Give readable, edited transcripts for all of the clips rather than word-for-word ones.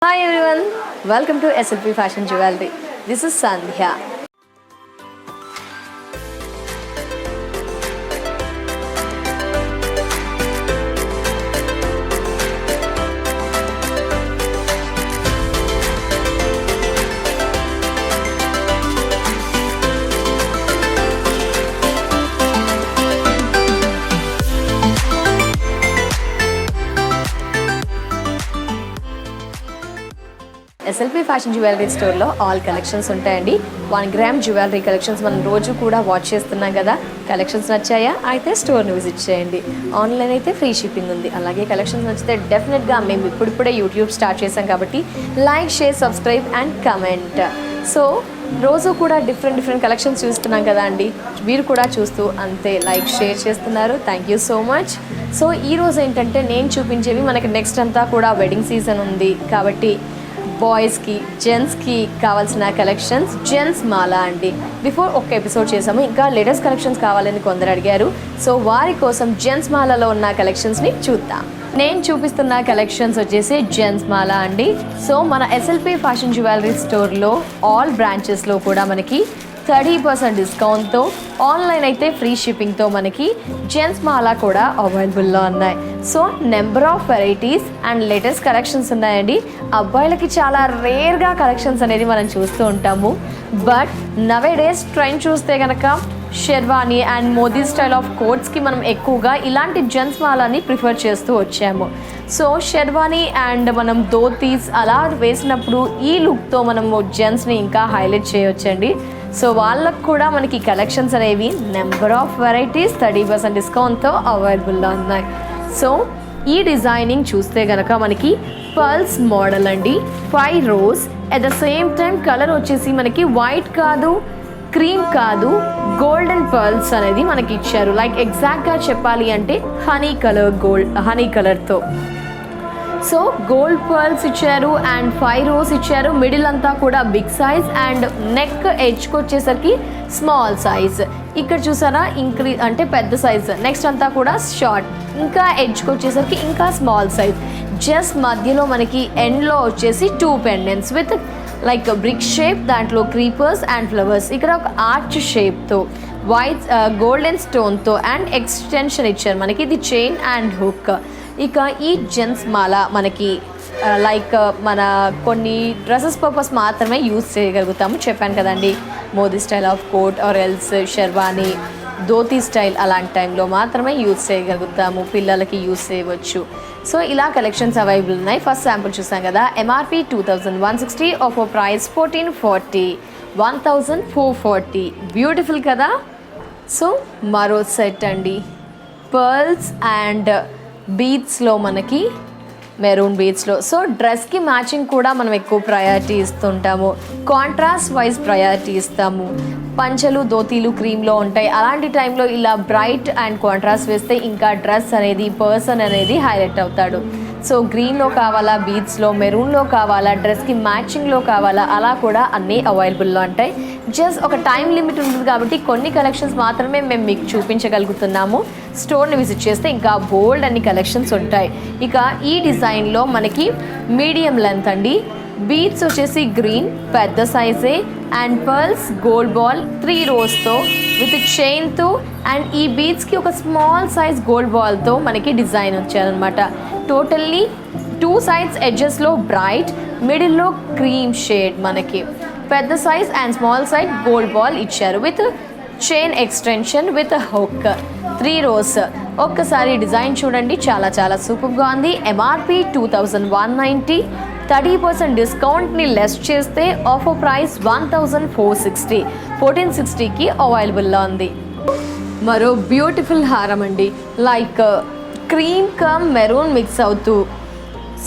Hi everyone, welcome to SLP Fashion Jewelry. This is Sandhya. SLP fashion jewellery స్టోర్లో all collections ఉంటాయండి. 1 gram jewellery collections మనం రోజు కూడా watch చేస్తున్నాం కదా. కలెక్షన్స్ నచ్చాయా? అయితే స్టోర్ని విజిట్ చేయండి. ఆన్లైన్ అయితే ఫ్రీ షిప్పింగ్ ఉంది. అలాగే కలెక్షన్స్ నచ్చితే డెఫినెట్గా మేము ఇప్పుడిప్పుడే యూట్యూబ్ స్టార్ట్ చేసాం కాబట్టి like, share, subscribe and comment. So రోజు కూడా డిఫరెంట్ కలెక్షన్స్ చూస్తున్నాం కదా అండి. మీరు కూడా చూస్తూ అంతే లైక్, షేర్ చేస్తున్నారు. Thank you so much. So ఈరోజు ఏంటంటే నేను చూపించేవి మనకి నెక్స్ట్ అంతా కూడా వెడ్డింగ్ సీజన్ ఉంది కాబట్టి బాయ్స్కి, జెంట్స్కి కావాల్సిన కలెక్షన్స్ జెంట్స్ మాలా అండి. బిఫోర్ ఒక ఎపిసోడ్ చేసాము, ఇంకా లేటెస్ట్ కలెక్షన్స్ కావాలని కొందరు అడిగారు. సో వారి కోసం జెంట్స్ మాలలో ఉన్న కలెక్షన్స్ని చూద్దాం. నేను చూపిస్తున్న కలెక్షన్స్ వచ్చేసి జెంట్స్ మాలా అండి. సో మన ఎస్ఎల్పి ఫ్యాషన్ జ్యువెలరీ స్టోర్లో ఆల్ బ్రాంచెస్లో కూడా మనకి 30% డిస్కౌంట్తో, ఆన్లైన్ అయితే ఫ్రీ షిప్పింగ్తో మనకి జెంట్స్ మాలా కూడా అవైలబుల్లో ఉన్నాయి. So number of varieties and latest collections ఉన్నాయండి. అబ్బాయిలకి చాలా రేర్గా కలెక్షన్స్ అనేది మనం చూస్తూ ఉంటాము. బట్ నవే డేస్ ట్రెండ్ చూస్తే కనుక sherwani and Modi style of కోట్స్కి మనం ఎక్కువగా ఇలాంటి జెంట్స్ మాలాని ప్రిఫర్ చేస్తూ వచ్చాము. సో షెర్వానీ అండ్ మనం ధోతీస్ అలా వేసినప్పుడు ఈ లుక్తో మనము జెంట్స్ని ఇంకా హైలైట్ చేయొచ్చండి. సో వాళ్ళకు కూడా మనకి కలెక్షన్స్ అనేవి నెంబర్ ఆఫ్ వెరైటీస్ 30% డిస్కౌంట్తో అవైలబుల్లో ఉన్నాయి. సో ఈ డిజైనింగ్ చూస్తే కనుక మనకి పర్ల్స్ మోడల్ అండి. 5 rows at the same time colour వచ్చేసి మనకి వైట్ కాదు, క్రీమ్ కాదు, గోల్డెన్ పర్ల్స్ అనేది మనకి ఇచ్చారు. లైక్ ఎగ్జాక్ట్గా చెప్పాలి అంటే హనీ కలర్తో. సో గోల్డ్ పర్ల్స్ ఇచ్చారు అండ్ 5 rows ఇచ్చారు. మిడిల్ అంతా కూడా బిగ్ సైజ్ అండ్ నెక్ ఎడ్జ్కి వచ్చేసరికి స్మాల్ సైజ్. ఇక్కడ చూసారా అంటే పెద్ద సైజ్. నెక్స్ట్ అంతా కూడా షార్ట్, ఇంకా ఎడ్జ్కి వచ్చేసరికి ఇంకా స్మాల్ సైజ్. జస్ట్ మధ్యలో మనకి ఎండ్లో వచ్చేసి 2 pendants with like brick shape, దాంట్లో క్రీపర్స్ అండ్ ఫ్లవర్స్. ఇక్కడ ఒక ఆర్చ్ షేప్తో వైట్ గోల్డెన్ స్టోన్తో అండ్ ఎక్స్టెన్షన్ ఇచ్చారు మనకి. ఇది చైన్ అండ్ హుక్. ఇక ఈ జెంట్స్ మాలా మనకి లైక్ మన కొన్ని డ్రెస్సెస్ పర్పస్ మాత్రమే యూజ్ చేయగలుగుతాము. చెప్పాను కదండి, Modi style of coat or else sherwani, dhoti style అలాంటి టైంలో మాత్రమే యూజ్ చేయగలుగుతాము. పిల్లలకి యూజ్ చేయవచ్చు. సో ఇలా కలెక్షన్స్ అవైలబుల్ ఉన్నాయి. ఫస్ట్ శాంపుల్ చూసాం కదా. MRP 2160, offer price 1440, 1440. బ్యూటిఫుల్ కదా. సో మరో సెట్ అండి, పర్ల్స్ అండ్ బీడ్స్లో మనకి మెరూన్ బీడ్స్లో. సో డ్రెస్కి మ్యాచింగ్ కూడా మనం ఎక్కువ ప్రయారిటీ ఇస్తుంటాము. కాంట్రాస్ట్ వైజ్ ప్రయారిటీ ఇస్తాము. పంచలు, ధోతీలు క్రీమ్లో ఉంటాయి. అలాంటి టైంలో ఇలా బ్రైట్ అండ్ కాంట్రాస్ట్ వేస్తే ఇంకా డ్రెస్ అనేది, పర్సన్ అనేది హైలైట్ అవుతాడు. సో గ్రీన్లో కావాలా, బీడ్స్లో, మెరూన్లో కావాలా, డ్రెస్కి మ్యాచింగ్లో కావాలా, అలా కూడా అన్నీ అవైలబుల్లో ఉంటాయి. జస్ట్ ఒక టైం లిమిట్ ఉంటుంది కాబట్టి కొన్ని కలెక్షన్స్ మాత్రమే మేము మీకు చూపించగలుగుతున్నాము. స్టోర్ని విజిట్ చేస్తే ఇంకా బోల్డ్ అన్ని కలెక్షన్స్ ఉంటాయి. ఇక ఈ డిజైన్లో మనకి మీడియం లెంత్ అండి. బీడ్స్ వచ్చేసి గ్రీన్ పెద్ద సైజే అండ్ పర్ల్స్ గోల్డ్ బాల్ 3 rowsతో విత్ చైన్తో అండ్ ఈ బీడ్స్కి ఒక స్మాల్ సైజ్ గోల్డ్ బాల్తో మనకి డిజైన్ వచ్చారనమాట. టోటల్లీ 2 sides ఎడ్జెస్లో బ్రైట్, మిడిల్లో క్రీమ్ షేడ్ మనకి. పెద్ద size and small size gold ball ఇచ్చారు with chain extension with hook. 3 rows. ఒక్కసారి డిజైన్ చూడండి, చాలా చాలా సూపర్గా ఉంది. ఎంఆర్పి 2190, 30% డిస్కౌంట్ని లెస్ చేస్తే ఆఫర్ ప్రైస్ 1460, 1460కి అవైలబుల్లో ఉంది. మరో బ్యూటిఫుల్ హారం అండి. Like cream cum maroon mix అవుతూ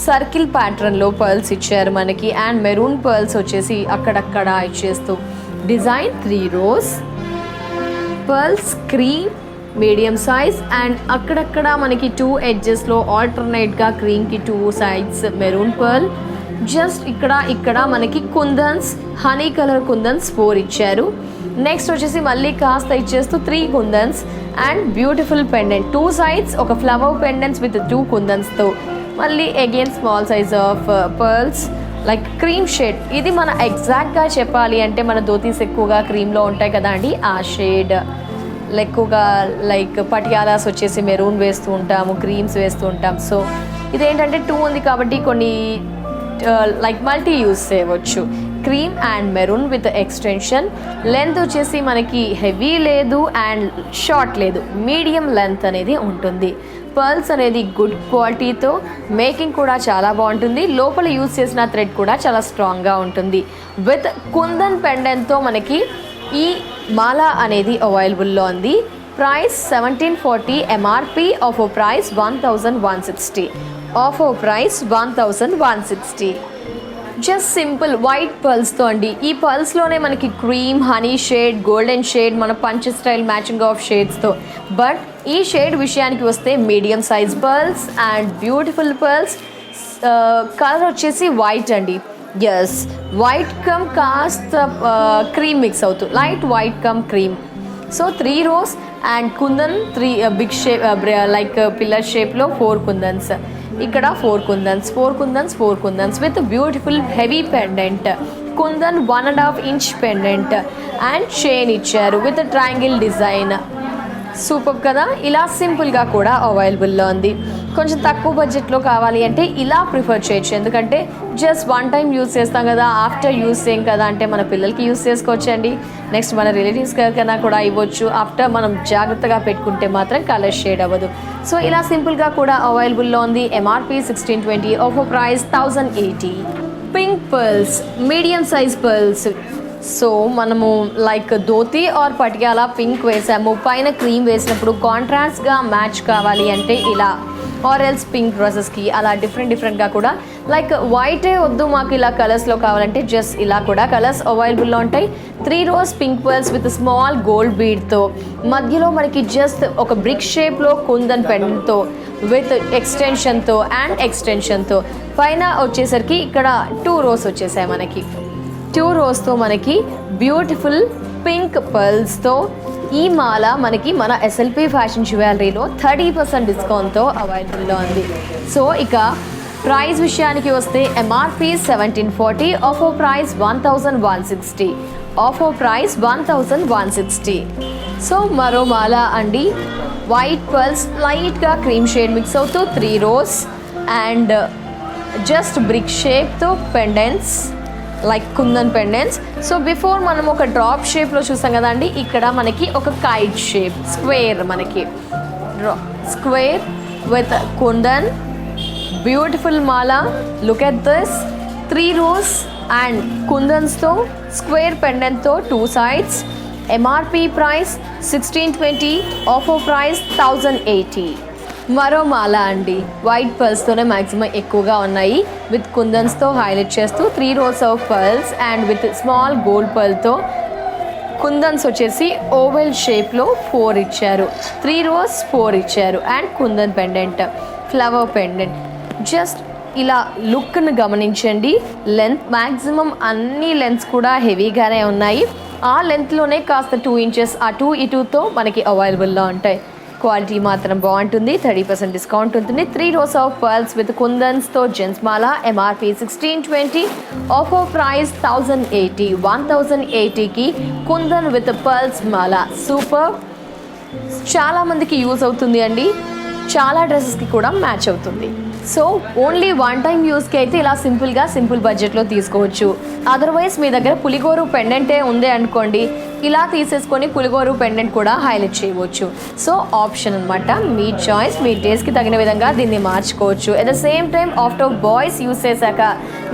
సర్కిల్ ప్యాటర్న్లో పర్ల్స్ ఇచ్చారు మనకి అండ్ మెరూన్ పర్ల్స్ వచ్చేసి అక్కడక్కడ ఇచ్చేస్తూ design. 3 rows pearls cream medium size and అక్కడక్కడ మనకి 2 edgesలో ఆల్టర్నేట్గా క్రీమ్కి 2 sides మెరూన్ పర్ల్. జస్ట్ ఇక్కడ మనకి కుందన్స్, హనీ కలర్ కుందన్స్ 4 ఇచ్చారు. నెక్స్ట్ వచ్చేసి మళ్ళీ కాస్త ఇచ్చేస్తూ 3 కుందన్స్ అండ్ బ్యూటిఫుల్ పెండెంట్. 2 sides ఒక ఫ్లవర్ పెండెంట్స్ విత్ 2 కుందన్స్తో. మళ్ళీ again small size of pearls like cream shade. ఇది మన ఎగ్జాక్ట్గా చెప్పాలి అంటే మన ధోతీస్ ఎక్కువగా క్రీమ్లో ఉంటాయి కదా అండి, ఆ షేడ్ ఎక్కువగా. లైక్ పటియాలాస్ వచ్చేసి మెరూన్ వేస్తూ ఉంటాము, క్రీమ్స్ వేస్తూ ఉంటాం. సో ఇదేంటంటే 2 ఉంది కాబట్టి కొన్ని లైక్ మల్టీ యూస్ చేయవచ్చు. Cream and maroon with extension. Length వచ్చేసి మనకి హెవీ లేదు అండ్ షార్ట్ లేదు, మీడియం లెంత్ అనేది ఉంటుంది. పర్ల్స్ అనేది గుడ్ క్వాలిటీతో, మేకింగ్ కూడా చాలా బాగుంటుంది. లోపల యూజ్ చేసిన థ్రెడ్ కూడా చాలా స్ట్రాంగ్గా ఉంటుంది. విత్ కుందన్ పెండెంట్తో మనకి ఈ మాల అనేది అవైలబుల్లో ఉంది. Price 1740, MRP, offer price 1160. Offer price 1160. Just simple white పర్ల్స్తో అండి. ఈ పర్ల్స్లోనే మనకి cream, honey shade, golden shade, మన పంచ్ స్టైల్ మ్యాచింగ్ ఆఫ్ షేడ్స్తో. బట్ ఈ షేడ్ విషయానికి వస్తే medium size pearls and beautiful pearls. Colour వచ్చేసి వైట్ అండి. ఎస్, వైట్ కమ్ కాస్త క్రీమ్ మిక్స్ అవుతుంది, light white cum cream. So 3 rows and kundan 3 big shape like pillar షేప్లో 4 కుందన్స్. ఇక్కడ 4 kundans with beautiful heavy pendant. Kundan 1.5 inch pendant and chain ఇచ్చారు with triangle design. Super కదా. ఇలా సింపుల్గా కూడా అవైలబుల్లో ఉంది. కొంచెం తక్కువ బడ్జెట్లో కావాలి అంటే ఇలా ప్రిఫర్ చేయొచ్చు, ఎందుకంటే జస్ట్ 1 time యూస్ చేస్తాం కదా, ఆఫ్టర్ యూస్ చేయం కదా అంటే మన పిల్లలకి యూస్ చేసుకోవచ్చండి. నెక్స్ట్ మన రిలేటివ్స్ కన్నా కూడా ఇవ్వచ్చు. ఆఫ్టర్ మనం జాగ్రత్తగా పెట్టుకుంటే మాత్రం కలర్ షేడ్ అవ్వదు. సో ఇలా సింపుల్గా కూడా అవైలబుల్లో ఉంది. MRP 1620, offer price 1080. Pink pearls, medium size pearls. So మనము like dhoti or Patiala pink వేసాము, పైన క్రీమ్ వేసినప్పుడు కాంట్రాస్ట్గా మ్యాచ్ కావాలి అంటే ఇలా, ఆర్ ఎల్స్ పింక్ డ్రెస్సెస్కి అలా డిఫరెంట్గా కూడా. లైక్ వైటే వద్దు మాకు ఇలా కలర్స్లో కావాలంటే జస్ట్ ఇలా కూడా కలర్స్ అవైలబుల్లో ఉంటాయి. 3 rows pink pearls with small gold బీడ్తో, మధ్యలో మనకి జస్ట్ ఒక బ్రిక్ షేప్లో కుందన్ పెండెంట్తో విత్ ఎక్స్టెన్షన్తో. పైన వచ్చేసరికి ఇక్కడ 2 rows వచ్చేసాయి మనకి. 2 rowsతో మనకి బ్యూటిఫుల్ పింక్ పర్ల్స్తో ఈ మాల మనకి మన ఎస్ఎల్పి ఫ్యాషన్ జ్యువెలరీలో 30% డిస్కౌంట్తో అవైలబుల్లో ఉంది. సో ఇక ప్రైస్ విషయానికి వస్తే MRP 1740, offer price 1160. Offer price 1160. So మరో మాల అండి, వైట్ పర్ల్స్ లైట్గా క్రీమ్ షేడ్ మిక్స్ అవుతూ 3 rows అండ్ జస్ట్ బ్రిక్ షేప్తో pendants like kundan pendants. So before మనం ఒక డ్రాప్ షేప్లో చూసాం కదండి, ఇక్కడ మనకి ఒక కైట్ షేప్ స్క్వేర్, మనకి స్క్వేర్ విత్ కుందన్ బ్యూటిఫుల్ మాల. Look at this, 3 rows and కుందన్స్తో స్క్వేర్ పెండెంట్తో 2 sides. MRP price 1620, offer price 1080. మరో మాల అండి, వైట్ పర్ల్స్తోనే మ్యాక్సిమం ఎక్కువగా ఉన్నాయి, విత్ కుందన్స్తో హైలైట్ చేస్తూ 3 rows of pearls and with small gold పర్ల్తో. కుందన్స్ వచ్చేసి ఓవెల్ షేప్లో 4 ఇచ్చారు, 3 rows 4 ఇచ్చారు and kundan pendant, flower pendant. Just ఇలా లుక్ను గమనించండి. లెంత్ మ్యాక్సిమం అన్ని లెంత్స్ కూడా హెవీగానే ఉన్నాయి. ఆ లెంత్లోనే కాస్త 2 inches అటు ఇటుతో మనకి అవైలబుల్లో ఉంటాయి. క్వాలిటీ మాత్రం బాగుంటుంది. 30% డిస్కౌంట్ ఉంటుంది. 3 rows ఆఫ్ పర్ల్స్ విత్ కుందన్స్తో జెంట్స్ మాల. MRP 1620, offer price 1080. 1080కి కుందన్ విత్ పర్ల్స్ మాల. సూపర్. చాలామందికి యూజ్ అవుతుంది అండి, చాలా డ్రెస్సెస్కి కూడా మ్యాచ్ అవుతుంది. సో ఓన్లీ 1 time యూస్కి అయితే ఇలా సింపుల్ బడ్జెట్లో తీసుకోవచ్చు. అదర్వైజ్ మీ దగ్గర పులిగోరు పెండెంటే ఉంది అనుకోండి, ఇలా తీసేసుకొని పులిగోరు పెండెంట్ కూడా హైలైట్ చేయవచ్చు. సో ఆప్షన్ అనమాట, మీ చాయిస్, మీ టేస్ట్కి తగిన విధంగా దీన్ని మార్చుకోవచ్చు. At the same time after boys use చేశాక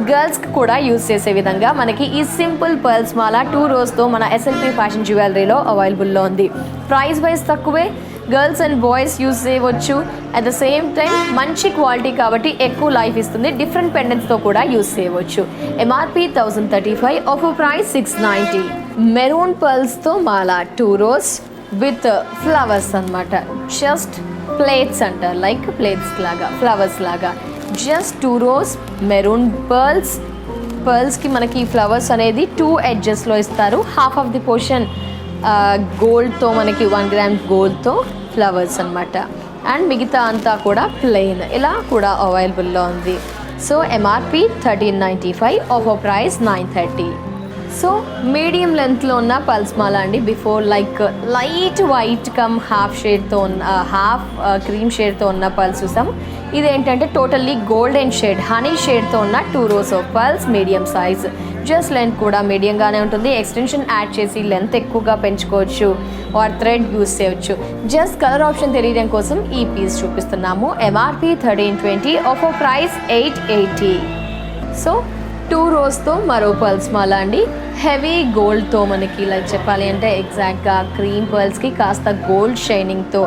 గర్ల్స్కి కూడా యూస్ చేసే విధంగా మనకి ఈ సింపుల్ పర్ల్స్ మాల 2 rowsతో మన ఎస్ఎల్పి ఫ్యాషన్ జ్యువెలరీలో అవైలబుల్లో ఉంది. ప్రైస్ వైజ్ తక్కువే, గర్ల్స్ అండ్ బాయ్స్ యూస్ చేయవచ్చు. అట్ ద సేమ్ టైం మంచి క్వాలిటీ కాబట్టి ఎక్కువ లైఫ్ ఇస్తుంది. డిఫరెంట్ పెండెంట్స్తో కూడా యూస్ చేయవచ్చు. MRP 1035, offer price 690. మెరూన్ పర్ల్స్తో మాల 2 rows విత్ ఫ్లవర్స్ అనమాట. జస్ట్ ప్లేట్స్ అంటారు, లైక్ ప్లేట్స్ లాగా, ఫ్లవర్స్ లాగా. జస్ట్ 2 rows మెరూన్ పర్ల్స్కి మనకి ఫ్లవర్స్ అనేది 2 edgesలో ఇస్తారు. హాఫ్ ఆఫ్ ది పోర్షన్ గోల్డ్తో మనకి 1 gram గోల్డ్తో ఫ్లవర్స్ అనమాట. అండ్ మిగతా అంతా కూడా ప్లెయిన్, ఇలా కూడా అవైలబుల్లో ఉంది. So MRP 1395, offer price 930. So medium లెంత్లో ఉన్న పల్స్ మాల అండి. Before like light white cum half షేడ్తో ఉన్న హాఫ్ క్రీమ్ షేడ్తో ఉన్న పల్స్ చూసాం. ఇదేంటంటే టోటల్లీ గోల్డెన్ షేడ్ హనీ షేడ్తో ఉన్న 2 rows of pearls, medium size. Just length కూడా మీడియంగానే ఉంటుంది. ఎక్స్టెన్షన్ యాడ్ చేసి లెంత్ ఎక్కువగా పెంచుకోవచ్చు ఆర్ థ్రెడ్ యూస్ చేయవచ్చు. జస్ట్ కలర్ ఆప్షన్ తెలియడం కోసం ఈ పీస్ చూపిస్తున్నాము. MRP 1320, offer price 880. So 2 rows మరో పల్స్ మాల అండి. హెవీ గోల్డ్తో మనకి లైక్ చెప్పాలి అంటే ఎగ్జాక్ట్గా క్రీమ్ పర్ల్స్కి కాస్త గోల్డ్ షైనింగ్తో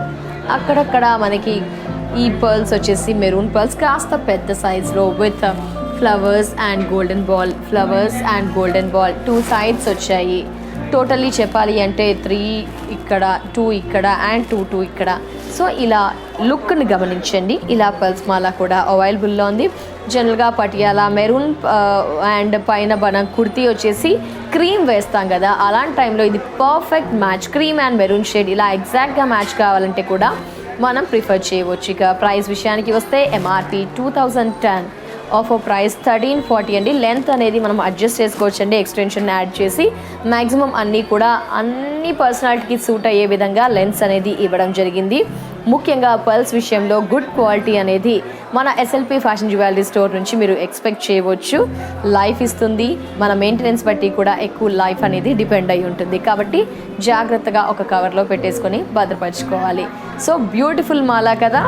అక్కడక్కడ మనకి ఈ పర్ల్స్ వచ్చేసి మెరూన్ పర్ల్స్ కాస్త పెద్ద సైజ్లో with flowers and golden ball, flowers and golden ball 2 sides వచ్చాయి. టోటల్లీ చెప్పాలి అంటే 3 ఇక్కడ, 2 ఇక్కడ అండ్ 2 ఇక్కడ. సో ఇలా లుక్ని గమనించండి. ఇలా పల్స్ మాల కూడా అవైలబుల్లో ఉంది. జనరల్గా పటియాలా మెరూన్ అండ్ పైన మనం కుర్తీ వచ్చేసి క్రీమ్ వేస్తాం కదా, అలాంటి టైంలో ఇది perfect match. Cream and maroon shade ఇలా ఎగ్జాక్ట్గా మ్యాచ్ కావాలంటే కూడా మనం ప్రిఫర్ చేయవచ్చు. ఇక ప్రైస్ విషయానికి వస్తే ఎంఆర్పి 2010, ఆఫర్ ప్రైస్ 1340 అండి. లెంత్ అనేది మనం అడ్జస్ట్ చేసుకోవచ్చు అండి, ఎక్స్టెన్షన్ యాడ్ చేసి. మ్యాక్సిమం అన్ని పర్సనాలిటీకి సూట్ అయ్యే విధంగా లెన్స్ అనేది ఇవ్వడం జరిగింది. ముఖ్యంగా పర్ల్స్ విషయంలో గుడ్ క్వాలిటీ అనేది మన ఎస్ఎల్పి ఫ్యాషన్ జ్యువెలరీ స్టోర్ నుంచి మీరు ఎక్స్పెక్ట్ చేయవచ్చు. లైఫ్ ఇస్తుంది, మన మెయింటెనెన్స్ బట్టి కూడా ఎక్కువ లైఫ్ అనేది డిపెండ్ అయి ఉంటుంది. కాబట్టి జాగ్రత్తగా ఒక కవర్లో పెట్టేసుకొని భద్రపరచుకోవాలి. సో బ్యూటిఫుల్ మాల కదా.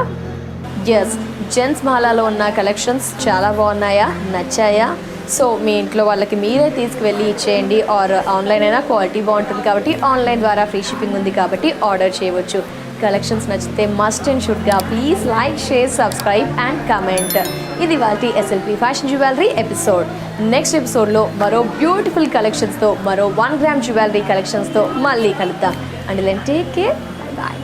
ఎస్, జెంట్స్ మాలాలో ఉన్న కలెక్షన్స్ చాలా బాగున్నాయా, నచ్చాయా? సో మీ ఇంట్లో వాళ్ళకి మీరే తీసుకువెళ్ళి ఇచ్చేయండి. ఆర్ ఆన్లైన్ అయినా క్వాలిటీ బాగుంటుంది కాబట్టి ఆన్లైన్ ద్వారా ఫ్రీ షిప్పింగ్ ఉంది కాబట్టి ఆర్డర్ చేయవచ్చు. కలెక్షన్స్ నచ్చితే మస్ట్ అండ్ షుడ్గా please like, share, subscribe and comment. ఇది వాటి SLP fashion jewellery episode. Next ఎపిసోడ్లో మరో బ్యూటిఫుల్ కలెక్షన్స్తో, మరో 1 gram జ్యువెలరీ కలెక్షన్స్తో మళ్ళీ కలుద్దాం. And then take care, bye.